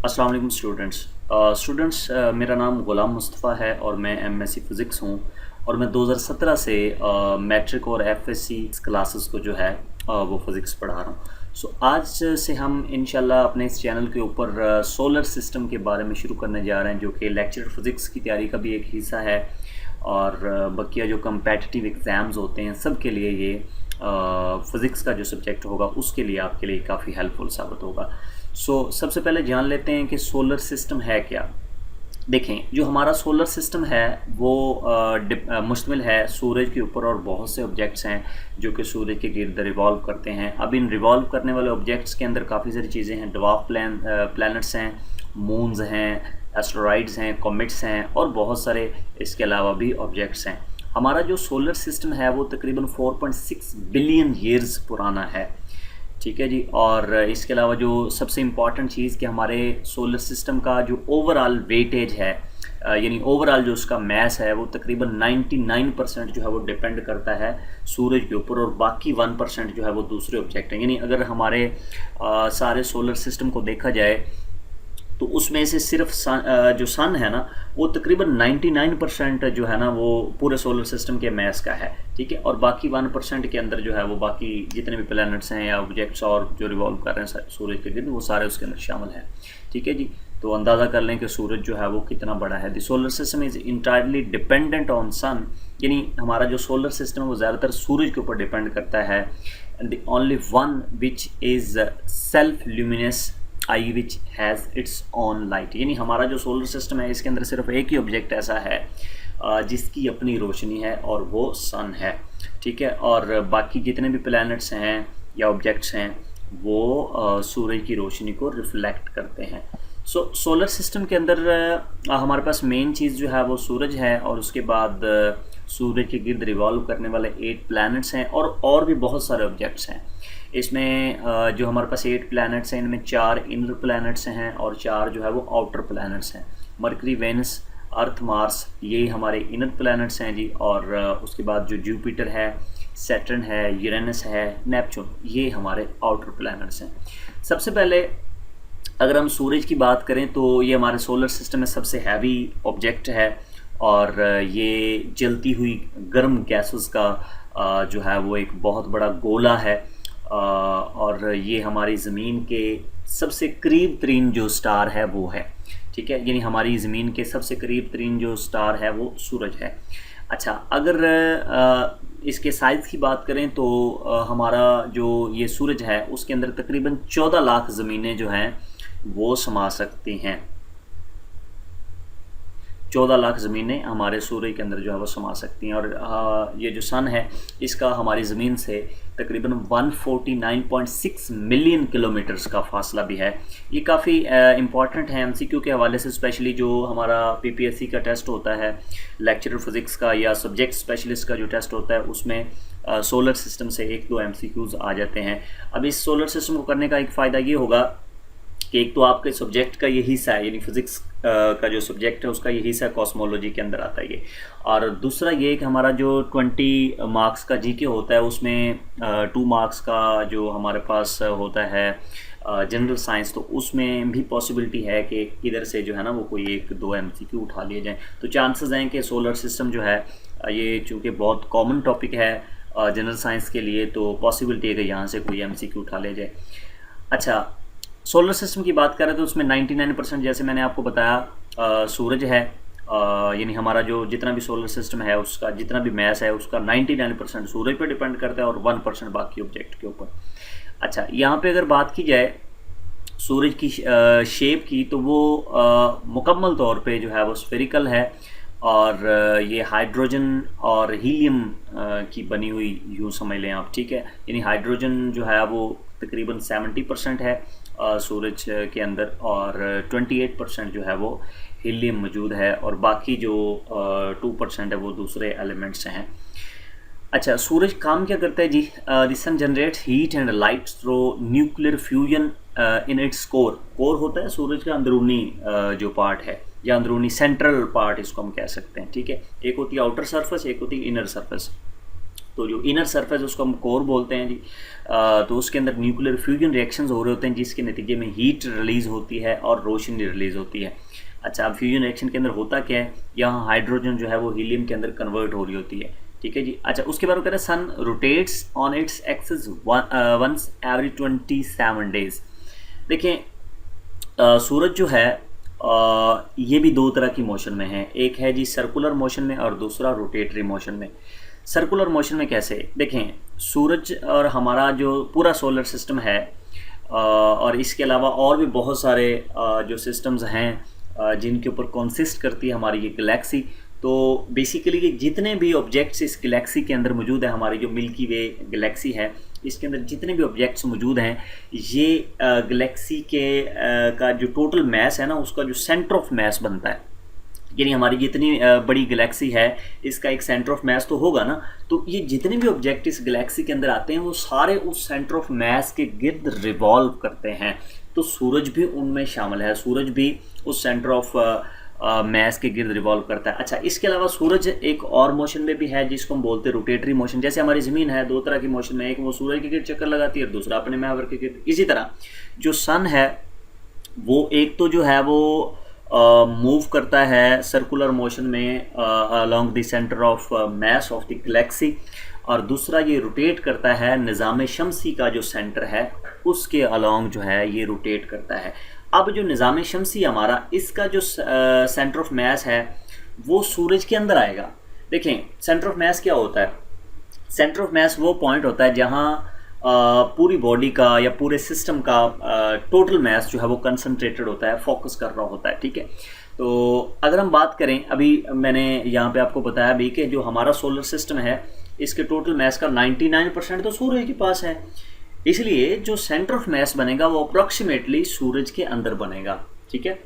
अस्सलाम वालेकुम स्टूडेंट्स। मेरा नाम ग़ुलाम मुस्तफ़ा है और मैं एमएससी फ़िज़िक्स हूँ और मैं 2017 से मैट्रिक और एफएससी क्लासेस को जो है वो फ़िज़िक्स पढ़ा रहा हूँ। आज से हम इंशाल्लाह अपने इस चैनल के ऊपर सोलर सिस्टम के बारे में शुरू करने जा रहे हैं, जो कि लेक्चर फ़िज़िक्स की तैयारी का भी एक हिस्सा है और बकिया जो कम्पेटिटिव एग्ज़ाम्स होते हैं सब के लिए ये फ़िज़िक्स का जो सब्जेक्ट होगा उसके लिए आपके लिए काफ़ी हेल्पफुल साबित होगा। सबसे पहले जान लेते हैं कि सोलर सिस्टम है क्या। देखें, जो हमारा सोलर सिस्टम है वो मुश्तमिल है सूरज के ऊपर और बहुत से ऑब्जेक्ट्स हैं जो कि सूरज के गिर्द रिवॉल्व करते हैं। अब इन रिवॉल्व करने वाले ऑब्जेक्ट्स के अंदर काफ़ी सारी चीज़ें हैं। ड्वार्फ प्लैनेट्स हैं, मून्स हैं, एस्टेरॉइड्स हैं, कॉमेट्स हैं और बहुत सारे इसके अलावा भी ऑब्जेक्ट्स हैं। हमारा जो सोलर सिस्टम है वो तकरीबन 4.6 बिलियन ईयर्स पुराना है, ठीक है जी। और इसके अलावा जो सबसे इम्पॉर्टेंट चीज़ कि हमारे सोलर सिस्टम का जो ओवरऑल वेटेज है, यानी ओवरऑल जो उसका मैस है वो तकरीबन 99% जो है वो डिपेंड करता है सूरज के ऊपर और बाकी 1% जो है वो दूसरे ऑब्जेक्ट हैं। यानी अगर हमारे सारे सोलर सिस्टम को देखा जाए तो उसमें से सिर्फ जो सन है ना वो तकरीबन 99% जो है ना वो पूरे सोलर सिस्टम के मैस का है, ठीक है। और बाकी 1% के अंदर जो है वो बाकी जितने भी प्लैनेट्स हैं या ऑब्जेक्ट्स और जो रिवॉल्व कर रहे हैं सूरज के गिर्द वो सारे उसके अंदर शामिल हैं, ठीक है जी। तो अंदाज़ा कर लें कि सूरज जो है वो कितना बड़ा है। The solar system is entirely dependent on sun, यानी हमारा जो सोलर सिस्टम है वो ज़्यादातर सूरज के ऊपर डिपेंड करता है। And the only one which is self luminous I which has its on light, यानी हमारा जो सोलर सिस्टम है इसके अंदर सिर्फ एक ही ऑब्जेक्ट ऐसा है जिसकी अपनी रोशनी है और वो सन है, ठीक है। और बाकी जितने भी प्लैनेट्स हैं या ऑब्जेक्ट्स हैं वो सूरज की रोशनी को रिफ्लेक्ट करते हैं। सोलर सिस्टम के अंदर हमारे पास मेन चीज़ जो है वो सूरज है और उसके बाद सूरज के गिर्द रिवॉल्व करने वाले 8 प्लैनेट्स हैं और भी बहुत सारे ऑब्जेक्ट्स हैं। इसमें जो हमारे पास 8 प्लैनेट्स हैं इनमें 4 इनर प्लैनेट्स हैं और 4 जो है वो आउटर प्लैनेट्स हैं। मरकरी, वेनस, अर्थ, मार्स ये हमारे इनर प्लैनेट्स हैं जी। और उसके बाद जो जुपिटर है, सैटर्न है, यूरेनस है, नेपच्यून ये हमारे आउटर प्लैनेट्स हैं। सबसे पहले अगर हम सूरज की बात करें तो ये हमारे सोलर सिस्टम में सबसे हैवी ऑब्जेक्ट है और ये जलती हुई गर्म गैसेस का जो है वो एक बहुत बड़ा गोला है और ये हमारी ज़मीन के सबसे करीब तरीन जो स्टार है वो है, ठीक है। यानी हमारी ज़मीन के सबसे करीब तरीन जो स्टार है वो सूरज है। अच्छा, अगर इसके साइज़ की बात करें तो हमारा जो ये सूरज है उसके अंदर तकरीबन 14 लाख ज़मीनें जो हैं वो समा सकती हैं। 14 लाख ज़मीनें हमारे सूर्य के अंदर जो है वो समा सकती हैं। और ये जो सन है इसका हमारी ज़मीन से तकरीबन 149.6 मिलियन किलोमीटर्स का फासला भी है। ये काफ़ी इम्पॉर्टेंट है एमसीक्यू के हवाले से, स्पेशली जो हमारा पीपीएससी का टेस्ट होता है लेक्चरर फिज़िक्स का या सब्जेक्ट स्पेशलिस्ट का जो टेस्ट होता है उसमें सोलर सिस्टम से 1-2 एमसीक्यूज़ आ जाते हैं। अब इस सोलर सिस्टम को करने का एक फ़ायदा ये होगा कि एक तो आपके सब्जेक्ट का ये हिस्सा है, यानी फिज़िक्स का जो सब्जेक्ट है उसका ये हिस्सा कॉस्मोलॉजी के अंदर आता है ये। और दूसरा ये कि हमारा जो 20 मार्क्स का जीके होता है उसमें 2 मार्क्स का जो हमारे पास होता है जनरल साइंस, तो उसमें भी पॉसिबिलिटी है कि इधर से जो है ना वो कोई 1-2 एमसीक्यू उठा लिए जाएँ। तो चांसेस हैं कि सोलर सिस्टम जो है ये चूँकि बहुत कॉमन टॉपिक है जनरल साइंस के लिए, तो पॉसिबिलिटी है कि यहाँ से कोई एमसीक्यू उठा ले जाए। अच्छा, सोलर सिस्टम की बात करें तो उसमें 99% जैसे मैंने आपको बताया सूरज है, यानी हमारा जो जितना भी सोलर सिस्टम है उसका जितना भी मैस है उसका 99% सूरज पर डिपेंड करता है और 1% बाकी ऑब्जेक्ट के ऊपर। अच्छा, यहाँ पे अगर बात की जाए सूरज की शेप की तो वो मुकम्मल तौर पे जो है वो स्फेरिकल है और ये हाइड्रोजन और हीलियम की बनी हुई यूँ समझ लें आप, ठीक है। यानी हाइड्रोजन जो है वो तकरीबन 70% है सूरज के अंदर और 28% जो है वो हीलियम मौजूद है और बाकी जो 2% है वो दूसरे एलिमेंट्स हैं। अच्छा, सूरज काम क्या करता है जी? The sun generates heat and light through nuclear fusion in its core. Core होता है सूरज का अंदरूनी जो पार्ट है या अंदरूनी सेंट्रल पार्ट इसको हम कह सकते हैं, ठीक है। एक होती है आउटर सरफेस, एक होती है इनर सरफेस। तो जो इनर सरफेस उसको हम कोर बोलते हैं जी। तो उसके अंदर न्यूक्लियर फ्यूजन रिएक्शंस हो रहे होते हैं जिसके नतीजे में हीट रिलीज़ होती है और रोशनी रिलीज़ होती है। अच्छा, अब फ्यूजन रिएक्शन के अंदर होता क्या है, यहाँ हाइड्रोजन जो है वो हीलियम के अंदर कन्वर्ट हो रही होती है, ठीक है जी। अच्छा, उसके बाद वो कह रहे हैं sun rotates on its axis once every 27 days. देखें, सूरज जो है ये भी दो तरह की मोशन में है, एक है जी सर्कुलर मोशन में और दूसरा रोटेटरी मोशन में। सर्कुलर मोशन में कैसे, देखें सूरज और हमारा जो पूरा सोलर सिस्टम है और इसके अलावा और भी बहुत सारे जो सिस्टम्स हैं जिनके ऊपर कंसिस्ट करती है हमारी ये गैलेक्सी। तो बेसिकली ये जितने भी ऑब्जेक्ट्स इस गैलेक्सी के अंदर मौजूद है, हमारी जो मिल्की वे गैलेक्सी है इसके अंदर जितने भी ऑब्जेक्ट्स मौजूद हैं, ये गैलेक्सी के का जो टोटल मैस है ना, उसका जो सेंटर ऑफ मैस बनता है। यानी हमारी जितनी बड़ी गैलेक्सी है इसका एक सेंटर ऑफ मैस तो होगा ना, तो ये जितने भी ऑब्जेक्ट इस गैलेक्सी के अंदर आते हैं वो सारे उस सेंटर ऑफ मैस के गिर्द रिवॉल्व करते हैं। तो सूरज भी उनमें शामिल है, सूरज भी उस सेंटर ऑफ मैस के गिर्द रिवॉल्व करता है। अच्छा, इसके अलावा सूरज एक और मोशन में भी है जिसको हम बोलते हैं रोटेटरी मोशन। जैसे हमारी ज़मीन है दो तरह की मोशन में, एक वो सूरज के गिर्द चक्कर लगाती है और दूसरा अपने महवर के गिर्द। इसी तरह जो सन है वो एक तो जो है वो मूव करता है सर्कुलर मोशन में along the centre of mass of the Galaxy, और दूसरा ये रोटेट करता है निज़ाम शमसी का जो सेंटर है उसके अलोंग जो है ये रोटेट करता है। अब जो निज़ाम शमसी हमारा इसका जो सेंटर ऑफ मैस है वो सूरज के अंदर आएगा। देखें, सेंटर ऑफ मैस क्या होता है, सेंटर ऑफ मैस वो पॉइंट होता है जहाँ पूरी बॉडी का या पूरे सिस्टम का टोटल मैस जो है वो कंसंट्रेटेड होता है, फोकस कर रहा होता है, ठीक है। तो अगर हम बात करें, अभी मैंने यहाँ पे आपको बताया भी कि जो हमारा सोलर सिस्टम है इसके टोटल मैस का 99% तो सूरज के पास है, इसलिए जो सेंटर ऑफ मैस बनेगा वो अप्रॉक्सीमेटली सूरज के अंदर बनेगा, ठीक है।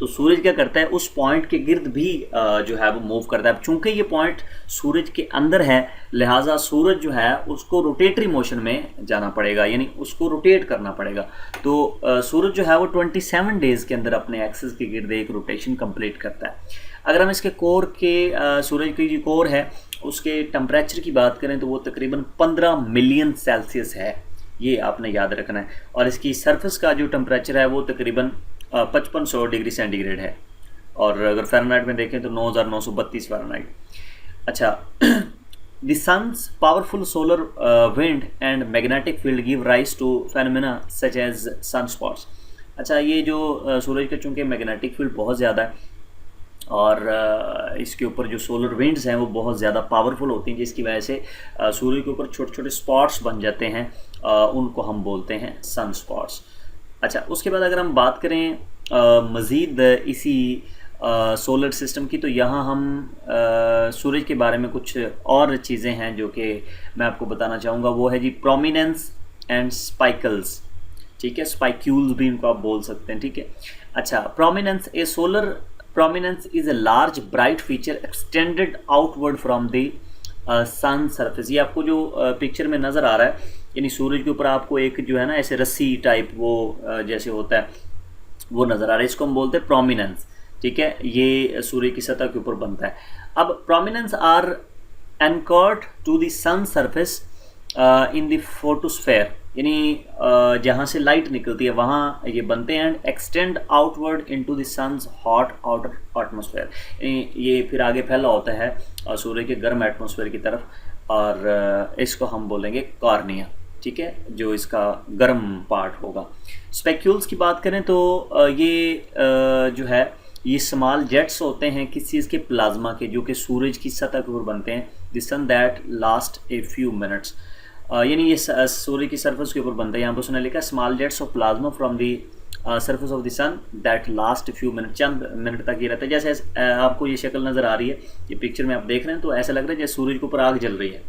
तो सूरज क्या करता है, उस पॉइंट के गिर्द भी जो है वो मूव करता है। चूंकि ये पॉइंट सूरज के अंदर है लिहाजा सूरज जो है उसको रोटेटरी मोशन में जाना पड़ेगा, यानी उसको रोटेट करना पड़ेगा। तो सूरज जो है वो 27 डेज़ के अंदर अपने एक्सिस के गिर्द एक रोटेशन कंप्लीट करता है। अगर हम इसके कोर के सूरज की जो कोर है उसके टेम्परेचर की बात करें तो वो तकरीबन 15 मिलियन सेल्सियस है, ये आपने याद रखना है। और इसकी सरफेस का जो टेम्परेचर है वो तकरीबन 5500 डिग्री सेंटीग्रेड है, और अगर फ़ारेनहाइट में देखें तो 9932 फ़ारेनहाइट। अच्छा, the sun's powerful solar wind and magnetic field give rise to phenomena such as sun spots. अच्छा, ये जो सूरज का चूँकि मैग्नेटिक फील्ड बहुत ज़्यादा है और इसके ऊपर जो सोलर विंड्स हैं वो बहुत ज़्यादा पावरफुल होती हैं, जिसकी वजह से सूर्य के ऊपर छोटे छोटे स्पॉट्स बन जाते हैं, उनको हम बोलते हैं सन स्पॉट्स। अच्छा, उसके बाद अगर हम बात करें मज़ीद इसी सोलर सिस्टम की, तो यहाँ हम सूरज के बारे में कुछ और चीज़ें हैं जो कि मैं आपको बताना चाहूँगा। वो है जी प्रोमिनेंस एंड स्पाइकल्स, ठीक है, स्पाइक्यूल्स भी इनको आप बोल सकते हैं, ठीक है। अच्छा, prominence, A solar prominence is a large bright feature extended outward from the sun surface। ये आपको जो पिक्चर में नज़र आ रहा है, यानी सूरज के ऊपर आपको एक जो है ना ऐसे रस्सी टाइप वो जैसे होता है वो नज़र आ रहा है, इसको हम बोलते हैं प्रोमिनेंस, ठीक है। ये सूर्य की सतह के ऊपर बनता है। अब prominence are anchored to the sun surface in the photosphere, यानी जहाँ से लाइट निकलती है वहाँ ये बनते हैं, and extend outward into the sun's hot outer atmosphere, ये फिर आगे फैला होता है सूर्य के गर्म एटमॉस्फेयर की तरफ, और इसको हम बोलेंगे कॉर्निया, ठीक है, जो इसका गर्म पार्ट होगा। स्पेक्यूल्स की बात करें तो ये जो है ये स्मॉल जेट्स होते हैं किस चीज़ के, प्लाज्मा के, जो कि सूरज की सतह के ऊपर बनते हैं। The sun that last a few minutes, यानी ये सूर्य की सरफेस के ऊपर बनता है। यहाँ पर उसने लिखा small jets of plasma from the surface of the sun that last few minute, चंद मिनट तक ये रहता है। जैसे आपको ये शक्ल नज़र आ रही है, ये पिक्चर में आप देख रहे हैं, तो ऐसा लग रहा है जैसे सूरज के ऊपर आग जल रही है।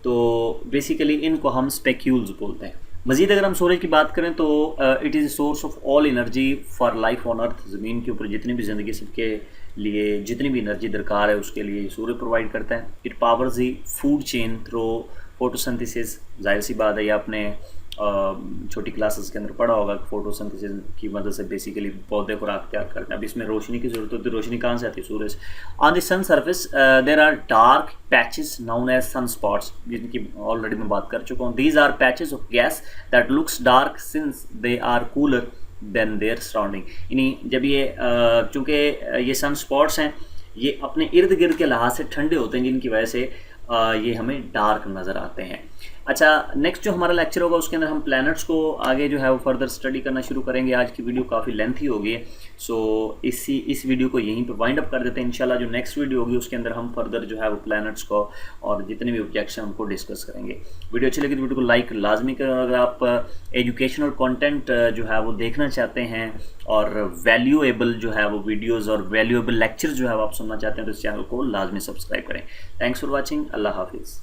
तो बेसिकली इनको हम स्पेक्यूल्स बोलते हैं। मज़ीद अगर हम सूरज की बात करें तो it is source of all energy for life on earth. ज़मीन के ऊपर जितनी भी ज़िंदगी सबके लिए जितनी भी एनर्जी दरकार है उसके लिए सूर्य प्रोवाइड करता है। It powers the food chain through photosynthesis, जाहिर सी बात है ये आपने छोटी क्लासेस के अंदर पढ़ा होगा फोटोसिंथेसिस की मदद से बेसिकली पौधे खुराक तैयार करते हैं। अब इसमें रोशनी की जरूरत होती है, रोशनी कहाँ से आती है? सूरज। On the sun surface there are dark patches known as sun spots, जिनकी ऑलरेडी मैं बात कर चुका हूँ। These are patches of gas that looks dark since they are cooler than their surrounding. यानी जब ये चूँकि ये सन स्पॉट्स हैं, ये अपने इर्द गिर्द के लिहाज से ठंडे होते हैं, जिनकी वजह से ये हमें डार्क नज़र आते हैं। अच्छा, नेक्स्ट जो हमारा लेक्चर होगा उसके अंदर हम प्लैनेट्स को आगे जो है वो फर्दर स्टडी करना शुरू करेंगे। आज की वीडियो काफ़ी लेंथी हो गई है, सो इस वीडियो को यहीं पे वाइंड अप कर देते हैं। इंशाल्लाह जो नेक्स्ट वीडियो होगी उसके अंदर हम फर्दर जो है वो प्लैनेट्स को और जितने भी ऑब्जेक्ट्स हैं उनको डिस्कस करेंगे। वीडियो अच्छी लगी तो वीडियो को लाइक लाजमी करें। अगर आप एजुकेशनल कंटेंट जो है वो देखना चाहते हैं और वैल्यूएबल जो है वो वीडियोज़ और वैल्यूएबल लेक्चर जो है वो आप सुनना चाहते हैं तो इस चैनल को लाजमी सब्सक्राइब करें। Thanks for watching. अल्लाह हाफिज़।